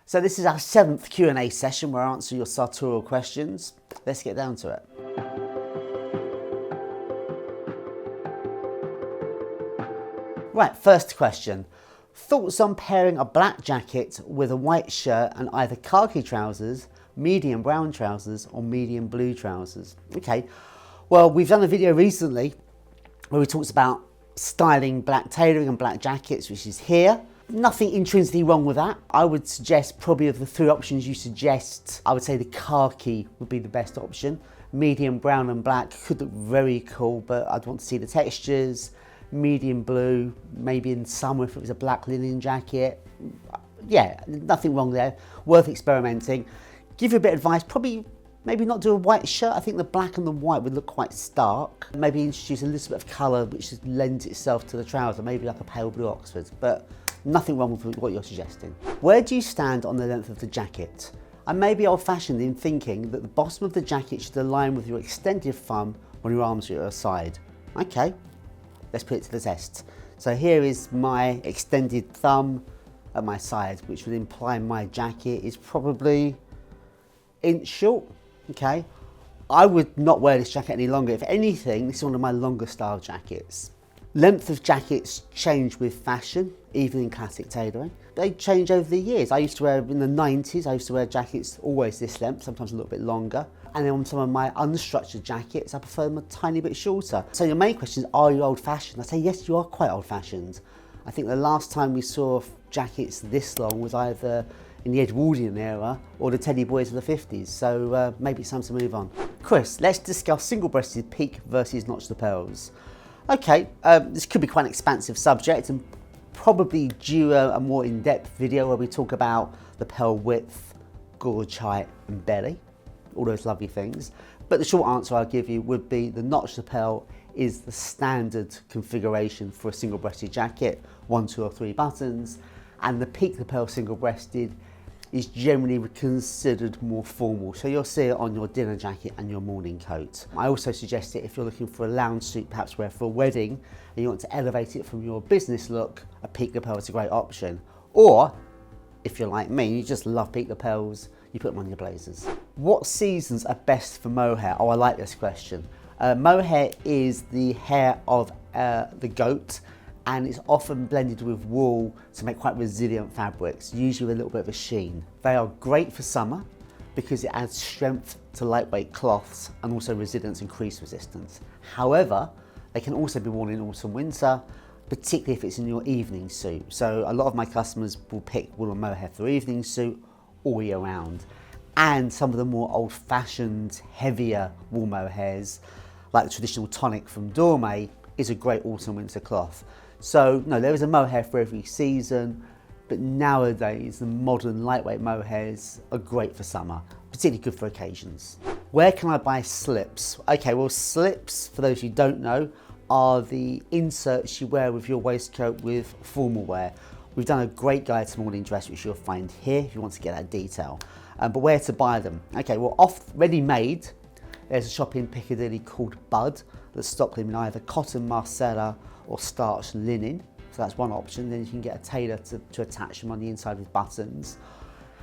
So this is our 7th Q&A session where I answer your sartorial questions. Let's get down to it. Right, first question. Thoughts on pairing a black jacket with a white shirt and either khaki trousers, medium brown trousers or medium blue trousers? Okay, well, we've done a video recently where we talked about styling black tailoring and black jackets, which is here. Nothing intrinsically wrong with that. I would suggest probably of the 3 options you suggest, I would say the khaki would be the best option. Medium brown and black could look very cool, but I'd want to see the textures. Medium blue, maybe in summer if it was a black linen jacket. Yeah, nothing wrong there. Worth experimenting. Give you a bit of advice, probably maybe not do a white shirt. I think the black and the white would look quite stark. Maybe introduce a little bit of colour which just lends itself to the trouser, maybe like a pale blue Oxford, but nothing wrong with what you're suggesting. Where do you stand on the length of the jacket? I may be old-fashioned in thinking that the bottom of the jacket should align with your extended thumb when your arms are at your side. Okay, let's put it to the test. So here is my extended thumb at my side, which would imply my jacket is probably inch short. Okay, I would not wear this jacket any longer. If anything, this is one of my longer style jackets. Length of jackets change with fashion, even in classic tailoring. They change over the years. I used to wear, in the 90s, I used to wear jackets always this length, sometimes a little bit longer. And then on some of my unstructured jackets, I prefer them a tiny bit shorter. So your main question is, are you old fashioned? I say, yes, you are quite old fashioned. I think the last time we saw jackets this long was either in the Edwardian era or the Teddy Boys of the 50s. So maybe it's time to move on. Chris, let's discuss single-breasted peak versus notched lapels. Okay, this could be quite an expansive subject and probably due a more in-depth video where we talk about lapel width, gorge height and belly, all those lovely things. But the short answer I'll give you would be the notched lapel is the standard configuration for a single-breasted jacket, 1, 2 or 3 buttons, and the peak lapel single-breasted is generally considered more formal. So you'll see it on your dinner jacket and your morning coat. I also suggest it if you're looking for a lounge suit, perhaps wear for a wedding, and you want to elevate it from your business look, a peak lapel is a great option. Or, if you're like me, you just love peak lapels, you put them on your blazers. What seasons are best for mohair? Oh, I like this question. Mohair is the hair of the goat, and it's often blended with wool to make quite resilient fabrics, usually with a little bit of a sheen. They are great for summer because it adds strength to lightweight cloths and also resilience and crease resistance. However, they can also be worn in autumn winter, particularly if it's in your evening suit. So a lot of my customers will pick wool and mohair for evening suit all year round. And some of the more old-fashioned, heavier wool mohairs, like the traditional tonic from Dorme, is a great autumn winter cloth. So no, there is a mohair for every season, but nowadays the modern lightweight mohairs are great for summer, particularly good for occasions. Where can I buy slips? Okay, well, slips, for those who don't know, are the inserts you wear with your waistcoat with formal wear. We've done a great guide to morning dress, which you'll find here if you want to get that detail. But where to buy them? Okay, well, ready-made, there's a shop in Piccadilly called Bud that stock them in either cotton marcella or starched linen. So that's one option. Then you can get a tailor to attach them on the inside with buttons.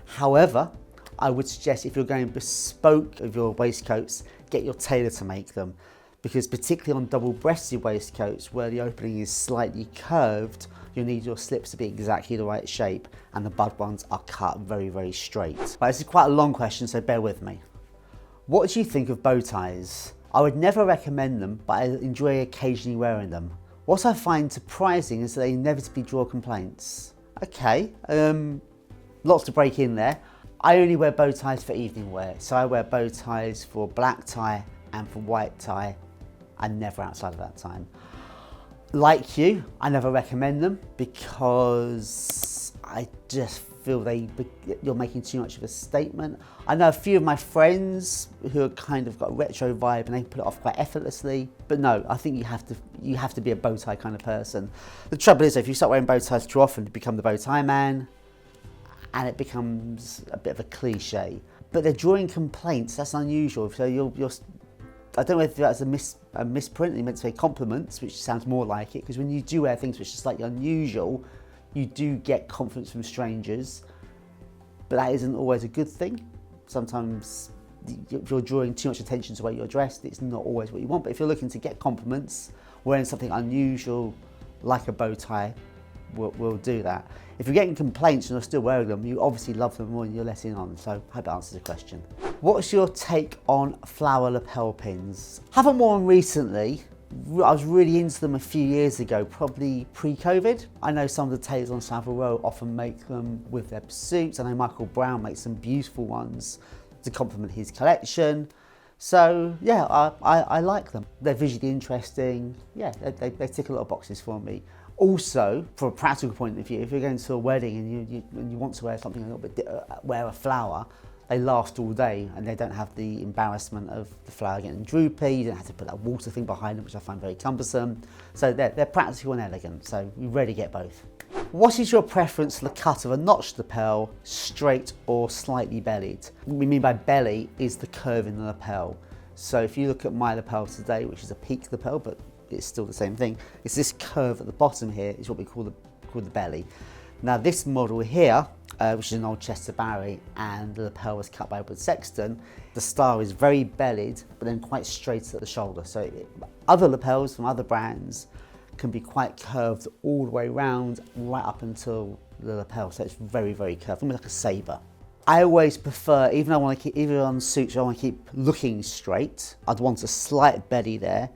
However, I would suggest if you're going bespoke of your waistcoats, get your tailor to make them. Because particularly on double-breasted waistcoats where the opening is slightly curved, you'll need your slips to be exactly the right shape, and the Bud ones are cut very, very straight. But this is quite a long question, so bear with me. What do you think of bow ties? I would never recommend them, but I enjoy occasionally wearing them. What I find surprising is that they inevitably draw complaints. Okay, lots to break in there. I only wear bow ties for evening wear, so I wear bow ties for black tie and for white tie, and never outside of that time. Like you, I never recommend them because I just feel you're making too much of a statement. I know a few of my friends who are kind of got a retro vibe and they put it off quite effortlessly, but no, I think you have to be a bow tie kind of person. The trouble is, if you start wearing bow ties too often, you become the bow tie man, and it becomes a bit of a cliche. But they're drawing complaints. That's unusual. So I don't know if that's a misprint. You meant to say compliments, which sounds more like it, because when you do wear things which are slightly unusual, you do get compliments from strangers. but that isn't always a good thing. Sometimes if you're drawing too much attention to the way you're dressed, it's not always what you want. But if you're looking to get compliments, wearing something unusual like a bow tie will do that. If you're getting complaints and you're still wearing them, you obviously love them more than you're letting on. So I hope that answers the question. What's your take on flower lapel pins? Haven't worn them recently. I was really into them a few years ago, probably pre-COVID. I know some of the tailors on Savile Row often make them with their suits. I know Michael Brown makes some beautiful ones to complement his collection. So yeah, I like them. They're visually interesting. Yeah, they tick a lot of boxes for me. Also, from a practical point of view, if you're going to a wedding and you want to wear something a little bit, wear a flower, they last all day and they don't have the embarrassment of the flower getting droopy. You don't have to put that water thing behind them, which I find very cumbersome. So they're practical and elegant, so you rarely get both. What is your preference for the cut of a notched lapel, straight or slightly bellied? What we mean by belly is the curve in the lapel. So if you look at my lapel today, which is a peak lapel, but it's still the same thing, it's this curve at the bottom here is what we call the belly. Now this model here, which is an old Chester Barry, and the lapel was cut by Edward Sexton, the style is very bellied, but then quite straight at the shoulder. So other lapels from other brands can be quite curved all the way around, right up until the lapel. So it's very, very curved, almost like a sabre. I always prefer, even on suits, I want to keep looking straight. I'd want a slight belly there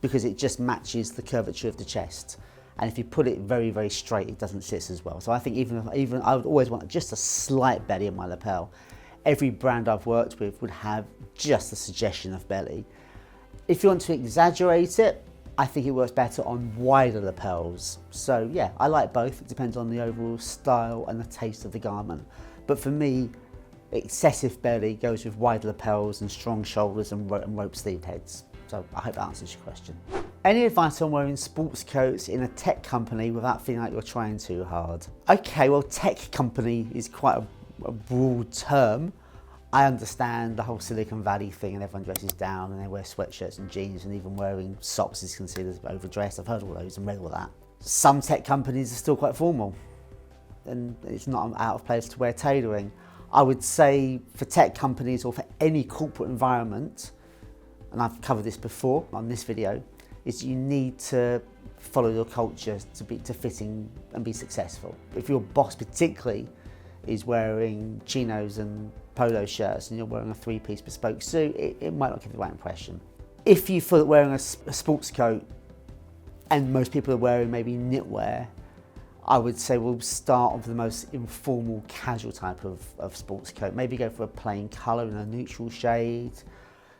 because it just matches the curvature of the chest. And if you put it very, very straight, it doesn't sit as well. So I think even I would always want just a slight belly in my lapel. Every brand I've worked with would have just a suggestion of belly. If you want to exaggerate it, I think it works better on wider lapels. So yeah, I like both. It depends on the overall style and the taste of the garment. But for me, excessive belly goes with wide lapels and strong shoulders and rope sleeve heads. So I hope that answers your question. Any advice on wearing sports coats in a tech company without feeling like you're trying too hard? Okay, well, tech company is quite a broad term. I understand the whole Silicon Valley thing and everyone dresses down and they wear sweatshirts and jeans and even wearing socks is considered overdressed. I've heard all those and read all that. Some tech companies are still quite formal and it's not out of place to wear tailoring. I would say for tech companies or for any corporate environment, and I've covered this before on this video, is you need to follow your culture to fit in and be successful. If your boss particularly is wearing chinos and polo shirts and you're wearing a three-piece bespoke suit, it might not give the right impression. If you feel that wearing a sports coat and most people are wearing maybe knitwear, I would say we'll start with the most informal, casual type of sports coat. Maybe go for a plain colour in a neutral shade,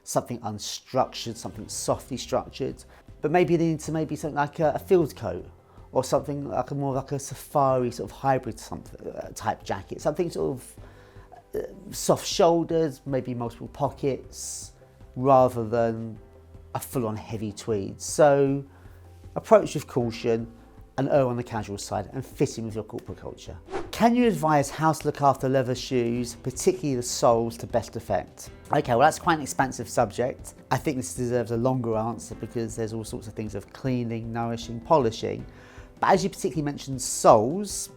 something unstructured, something softly structured. But maybe they need to something like a field coat or something like more like a safari sort of hybrid type jacket, something sort of soft shoulders, maybe multiple pockets, rather than a full-on heavy tweed. So approach with caution and err on the casual side and fit in with your corporate culture. Can you advise how to look after leather shoes, particularly the soles, to best effect? Okay, well that's quite an expansive subject. I think this deserves a longer answer because there's all sorts of things of cleaning, nourishing, polishing. But as you particularly mentioned soles,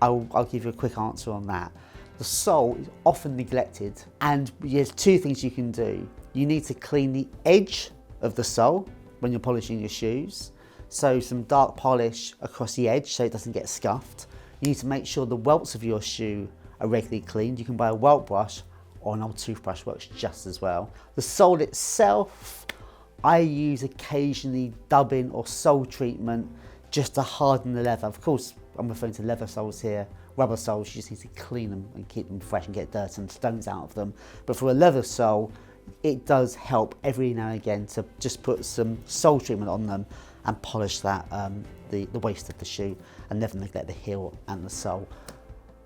I'll give you a quick answer on that. The sole is often neglected and there's two things you can do. You need to clean the edge of the sole when you're polishing your shoes. So some dark polish across the edge so it doesn't get scuffed. You need to make sure the welts of your shoe are regularly cleaned. You can buy a welt brush or an old toothbrush works just as well. The sole itself, I use occasionally dubbing or sole treatment just to harden the leather. Of course, I'm referring to leather soles here. Rubber soles, you just need to clean them and keep them fresh and get dirt and stones out of them. But for a leather sole, it does help every now and again to just put some sole treatment on them and polish that the waist of the shoe and never neglect the heel and the sole.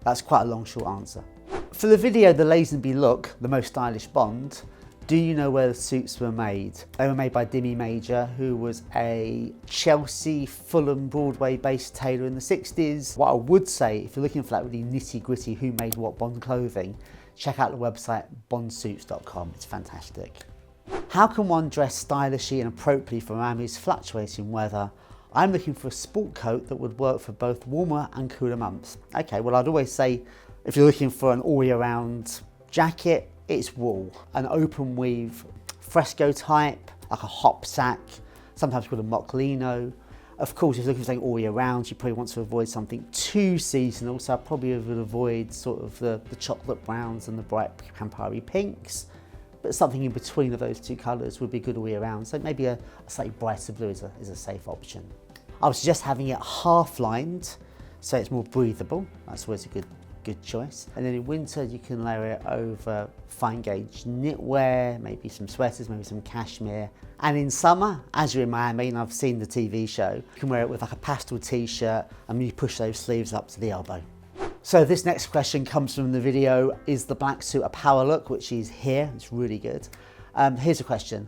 That's quite a long, short answer. For the video, The Lazenby Look, the most stylish Bond, do you know where the suits were made? They were made by Dimmy Major, who was a Chelsea, Fulham, Broadway-based tailor in the 60s. What I would say, if you're looking for that really nitty-gritty who made what Bond clothing, check out the website bondsuits.com, it's fantastic. How can one dress stylishly and appropriately for Miami's fluctuating weather? I'm looking for a sport coat that would work for both warmer and cooler months. Okay, well I'd always say If you're looking for an all year round jacket, it's wool. An open weave fresco type, like a hop sack, sometimes called a moccolino. Of course, if you're looking for something all year round, you probably want to avoid something too seasonal, so I probably would avoid sort of the chocolate browns and the bright Campari pinks, but something in between of those two colours would be good all year round. So maybe a slightly brighter blue is a safe option. I would suggest having it half lined, so it's more breathable. That's always a good choice. And then in winter, you can layer it over fine gauge knitwear, maybe some sweaters, maybe some cashmere. And in summer, as you're in Miami, and I've seen the TV show, you can wear it with like a pastel t-shirt and you push those sleeves up to the elbow. So this next question comes from the video, is the black suit a power look, which is here, it's really good. Here's a question.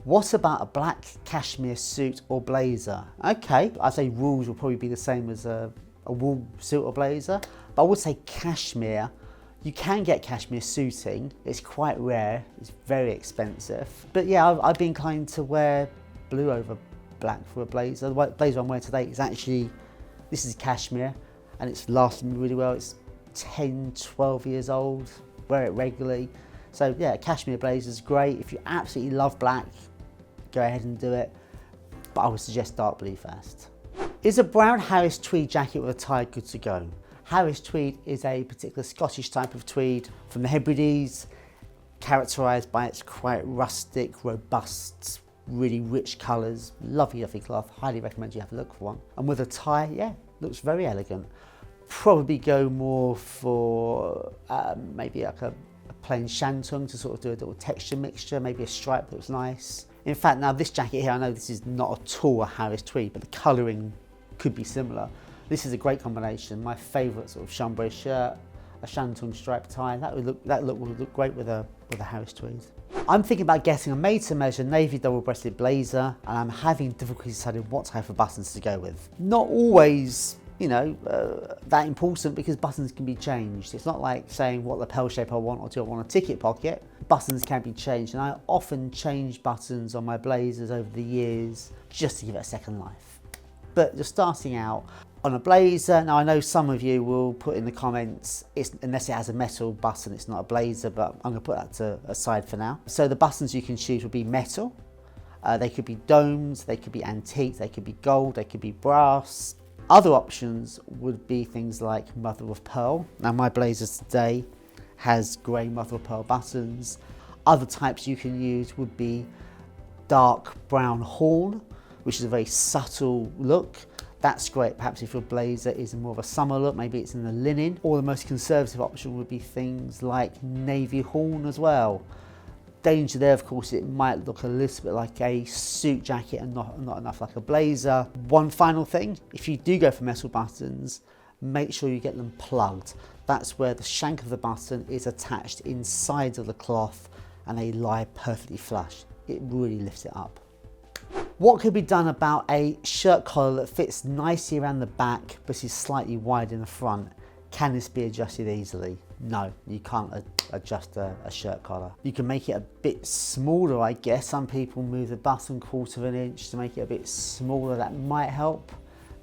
What about a black cashmere suit or blazer? Okay, I'd say rules will probably be the same as a wool suit or blazer, but I would say cashmere. You can get cashmere suiting, it's quite rare, it's very expensive. But yeah, I'd be inclined to wear blue over black for a blazer. The blazer I'm wearing today is actually, this is cashmere, and it's lasted me really well. It's 10, 12 years old, wear it regularly. So yeah, a cashmere blazer is great. If you absolutely love black, go ahead and do it, but I would suggest dark blue first. Is a brown Harris tweed jacket with a tie good to go? Harris tweed is a particular Scottish type of tweed from the Hebrides, characterised by its quite rustic, robust, really rich colours, lovely cloth. Highly recommend you have a look for one. And with a tie, yeah, looks very elegant. Probably go more for maybe like a plain shantung to sort of do a little texture mixture, maybe a stripe that looks nice. In fact, now this jacket here, I know this is not at all a Harris tweed, but the colouring could be similar. This is a great combination. My favourite sort of chambray shirt, a shantung stripe tie. That would look great with a Harris tweed. I'm thinking about getting a made-to-measure navy double-breasted blazer, and I'm having difficulty deciding what type of buttons to go with. Not always, you know, that important, because buttons can be changed. It's not like saying what lapel shape I want, or do I want a ticket pocket. Buttons can be changed, and I often change buttons on my blazers over the years just to give it a second life. But you're starting out on a blazer. Now I know some of you will put in the comments, unless it has a metal button, it's not a blazer, but I'm going to put that aside for now. So the buttons you can choose will be metal. They could be domed, they could be antique, they could be gold, they could be brass. Other options would be things like mother of pearl. Now my blazer today has grey mother of pearl buttons. Other types you can use would be dark brown horn, which is a very subtle look. That's great perhaps if your blazer is more of a summer look, maybe it's in the linen. Or the most conservative option would be things like navy horn as well. Danger there, of course, it might look a little bit like a suit jacket and not enough like a blazer. One final thing, if you do go for metal buttons, make sure you get them plugged. That's where the shank of the button is attached inside of the cloth and they lie perfectly flush. It really lifts it up. What could be done about a shirt collar that fits nicely around the back but is slightly wide in the front? Can this be adjusted easily? No, you can't adjust a shirt collar. You can make it a bit smaller, I guess. Some people move the button 1/4 of an inch to make it a bit smaller. That might help.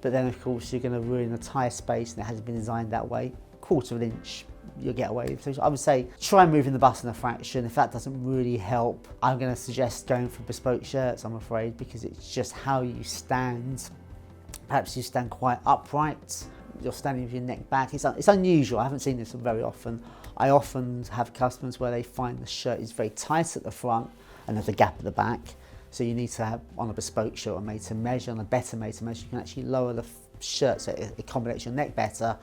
But then of course you're going to ruin the tie space and it hasn't been designed that way. 1/4 of an inch you'll get away with. So I would say try moving the button a fraction. If that doesn't really help, I'm going to suggest going for bespoke shirts, I'm afraid, because it's just how you stand. Perhaps you stand quite upright. You're standing with your neck back. It's unusual. I haven't seen this very often. I often have customers where they find the shirt is very tight at the front and there's a gap at the back. So you need to have, on a bespoke shirt or made to measure, on a better made to measure, you can actually lower the shirt so it accommodates your neck better.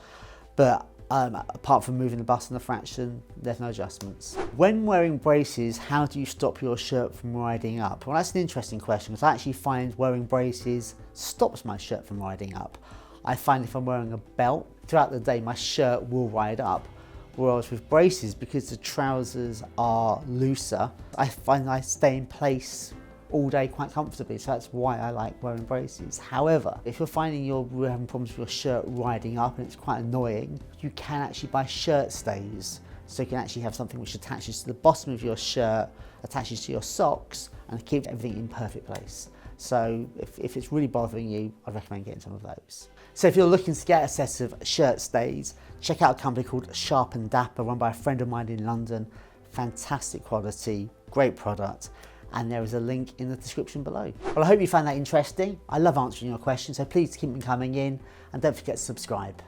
But apart from moving the button a fraction, there's no adjustments. When wearing braces, how do you stop your shirt from riding up? Well, that's an interesting question, because I actually find wearing braces stops my shirt from riding up. I find if I'm wearing a belt, throughout the day my shirt will ride up. Whereas with braces, because the trousers are looser, I find I stay in place all day quite comfortably, so that's why I like wearing braces. However, if you're finding you're having problems with your shirt riding up and it's quite annoying, you can actually buy shirt stays. So you can actually have something which attaches to the bottom of your shirt, attaches to your socks, and keeps everything in perfect place. So if it's really bothering you, I'd recommend getting some of those. So if you're looking to get a set of shirt stays, check out a company called Sharp and Dapper, run by a friend of mine in London. Fantastic quality, great product, and there is a link in the description below. Well, I hope you found that interesting. I love answering your questions, so please keep them coming in, and don't forget to subscribe.